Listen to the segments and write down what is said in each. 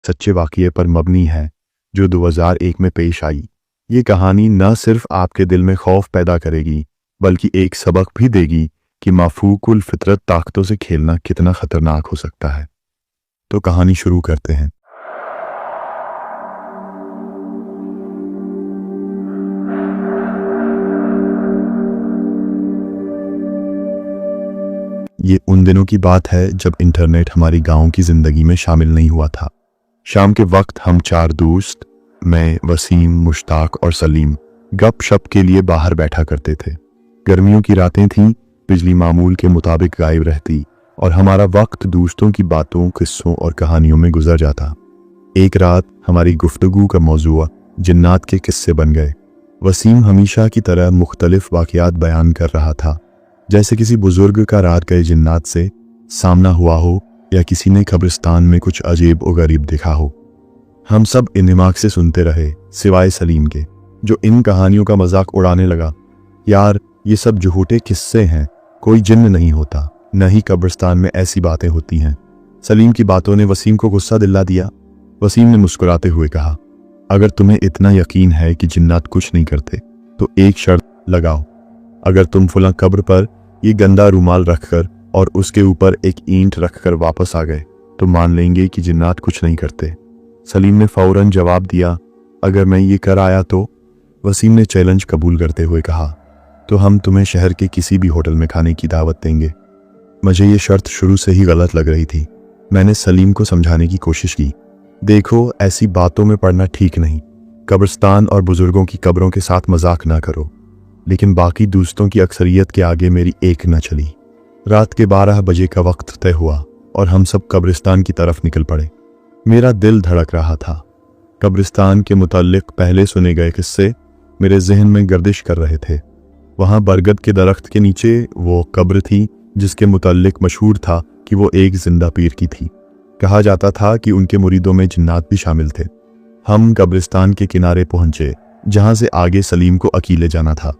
सच्चे वाक़ये पर मबनी है जो 2001 में पेश आई। ये कहानी न सिर्फ आपके दिल में खौफ पैदा करेगी बल्कि एक सबक भी देगी कि माफूकुल फितरत ताकतों से खेलना कितना खतरनाक हो सकता है। तो कहानी शुरू करते हैं। ये उन दिनों की बात है जब इंटरनेट हमारी गांव की जिंदगी में शामिल नहीं हुआ था। शाम के वक्त हम 4 दोस्त, मैं, वसीम, मुश्ताक और सलीम गपशप के लिए बाहर बैठा करते थे। गर्मियों की रातें थीं, बिजली मामूल के मुताबिक गायब रहती और हमारा वक्त दोस्तों की बातों, किस्सों और कहानियों में गुजर जाता। एक रात हमारी गुफ्तगू का मौजू जिन्नात के किस्से बन गए। वसीम हमेशा की तरह मुख्तलिफ वाक़यात बयान कर रहा था, जैसे किसी बुजुर्ग का रात गए जिन्नात से सामना हुआ हो या किसी ने कब्रिस्तान में कुछ अजीब और गरीब देखा हो। हम सब इन्हिमाक से सुनते रहे, सिवाय सलीम के, जो इन कहानियों का मजाक उड़ाने लगा। यार, ये सब झूठे किस्से हैं, कोई जिन्न नहीं होता, न ही कब्रिस्तान में ऐसी बातें होती हैं। सलीम की बातों ने वसीम को गुस्सा दिला दिया। वसीम ने मुस्कुराते हुए कहा, अगर तुम्हें इतना यकीन है कि जिन्नात कुछ नहीं करते तो एक शर्त लगाओ। अगर तुम फलां कब्र पर ये गंदा रूमाल रखकर और उसके ऊपर एक ईंट रखकर वापस आ गए तो मान लेंगे कि जिन्नात कुछ नहीं करते। सलीम ने फौरन जवाब दिया, अगर मैं ये कर आया तो? वसीम ने चैलेंज कबूल करते हुए कहा, तो हम तुम्हें शहर के किसी भी होटल में खाने की दावत देंगे। मुझे ये शर्त शुरू से ही गलत लग रही थी। मैंने सलीम को समझाने की कोशिश की, देखो, ऐसी बातों में पड़ना ठीक नहीं, कब्रिस्तान और बुजुर्गों की कब्रों के साथ मजाक ना करो। लेकिन बाकी दोस्तों की अक्सरियत के आगे मेरी एक न चली। रात के 12 बजे का वक्त तय हुआ और हम सब कब्रिस्तान की तरफ निकल पड़े। मेरा दिल धड़क रहा था। कब्रिस्तान के मुताल्लिक पहले सुने गए किस्से मेरे जहन में गर्दिश कर रहे थे। वहां बरगद के दरख्त के नीचे वो कब्र थी जिसके मुताल्लिक मशहूर था कि वो एक जिंदा पीर की थी। कहा जाता था कि उनके मुरीदों में जिन्नात भी शामिल थे। हम कब्रिस्तान के किनारे पहुंचे जहां से आगे सलीम को अकेले जाना था।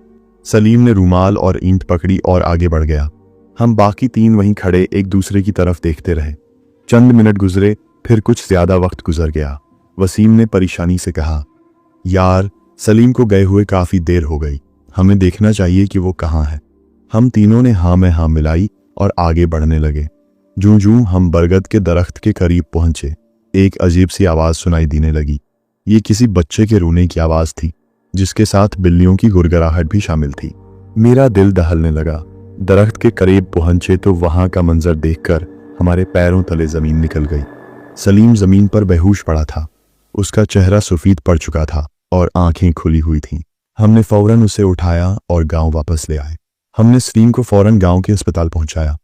सलीम ने रूमाल और ईंट पकड़ी और आगे बढ़ गया। हम बाकी 3 वहीं खड़े एक दूसरे की तरफ देखते रहे। चंद मिनट गुजरे, फिर कुछ ज्यादा वक्त गुजर गया। वसीम ने परेशानी से कहा, यार, सलीम को गए हुए काफी देर हो गई, हमें देखना चाहिए कि वो कहाँ है। हम तीनों ने हाँ में हाँ मिलाई और आगे बढ़ने लगे। जूं हम बरगद के दरख्त के करीब पहुंचे, एक अजीब सी आवाज सुनाई देने लगी। ये किसी बच्चे के रोने की आवाज थी, जिसके साथ बिल्लियों की गुरगुराहट भी शामिल थी। मेरा दिल दहलने लगा। दरख्त के करीब पहुंचे तो वहां का मंजर देखकर हमारे पैरों तले जमीन निकल गई। सलीम जमीन पर बेहोश पड़ा था। उसका चेहरा सफेद पड़ चुका था और आंखें खुली हुई थीं। हमने फौरन उसे उठाया और गांव वापस ले आए। हमने सलीम को फौरन गांव के अस्पताल पहुंचाया।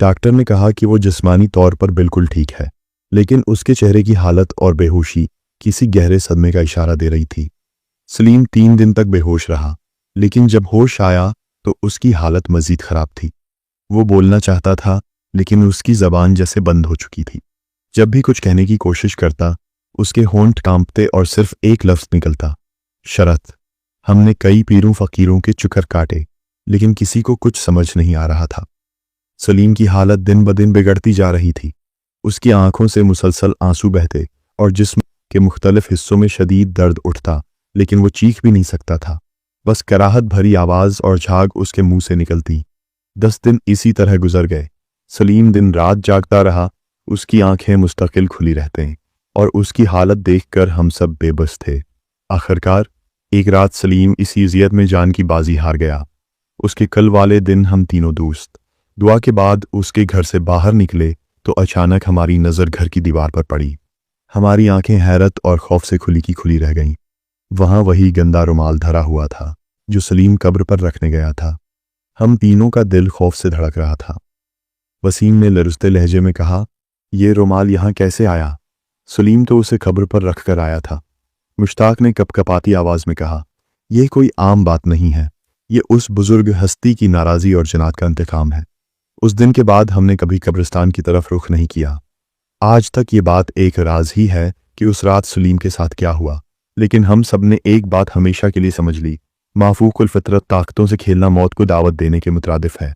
डॉक्टर ने कहा कि वो जिस्मानी तौर पर बिल्कुल ठीक है, लेकिन उसके चेहरे की हालत और बेहोशी किसी गहरे सदमे का इशारा दे रही थी। सलीम 3 दिन तक बेहोश रहा, लेकिन जब होश आया तो उसकी हालत मजीद खराब थी। वो बोलना चाहता था, लेकिन उसकी जबान जैसे बंद हो चुकी थी। जब भी कुछ कहने की कोशिश करता, उसके होंठ कांपते और सिर्फ एक लफ्ज निकलता, शरत। हमने कई पीरों फकीरों के चुकर काटे, लेकिन किसी को कुछ समझ नहीं आ रहा था। सलीम की हालत दिन ब दिन बिगड़ती जा रही थी। उसकी आंखों से मुसलसल आंसू बहते और जिस्म के मुख्तलिफ हिस्सों में शदीद दर्द उठता, लेकिन वो चीख भी नहीं सकता था। बस कराहत भरी आवाज और झाग उसके मुंह से निकलती। 10 दिन इसी तरह गुजर गए। सलीम दिन रात जागता रहा, उसकी आंखें मुस्तकिल खुली रहते और उसकी हालत देखकर हम सब बेबस थे। आखिरकार एक रात सलीम इसी अजियत में जान की बाजी हार गया। उसके कल वाले दिन हम तीनों दोस्त दुआ के बाद उसके घर से बाहर निकले तो अचानक हमारी नज़र घर की दीवार पर पड़ी। हमारी आंखें हैरत और खौफ से खुली की खुली रह गईं। वहां वही गंदा रुमाल धरा हुआ था जो सलीम कब्र पर रखने गया था। हम तीनों का दिल खौफ से धड़क रहा था। वसीम ने लरजते लहजे में कहा, ये रुमाल यहाँ कैसे आया? सलीम तो उसे कब्र पर रख कर आया था। मुश्ताक ने कपकपाती आवाज में कहा, यह कोई आम बात नहीं है, ये उस बुजुर्ग हस्ती की नाराजगी और जनात का इंतकाम है। उस दिन के बाद हमने कभी कब्रिस्तान की तरफ रुख नहीं किया। आज तक ये बात एक राज ही है कि उस रात सलीम के साथ क्या हुआ, लेकिन हम सब ने एक बात हमेशा के लिए समझ ली, माफूकुल फितरत ताकतों से खेलना मौत को दावत देने के मुतरादिफ है।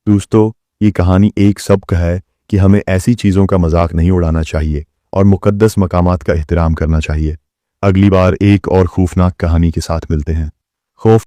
दोस्तों, ये कहानी एक सबक है कि हमें ऐसी चीज़ों का मजाक नहीं उड़ाना चाहिए और मुकद्दस मकामात का एहतराम करना चाहिए। अगली बार एक और खौफनाक कहानी के साथ मिलते हैं।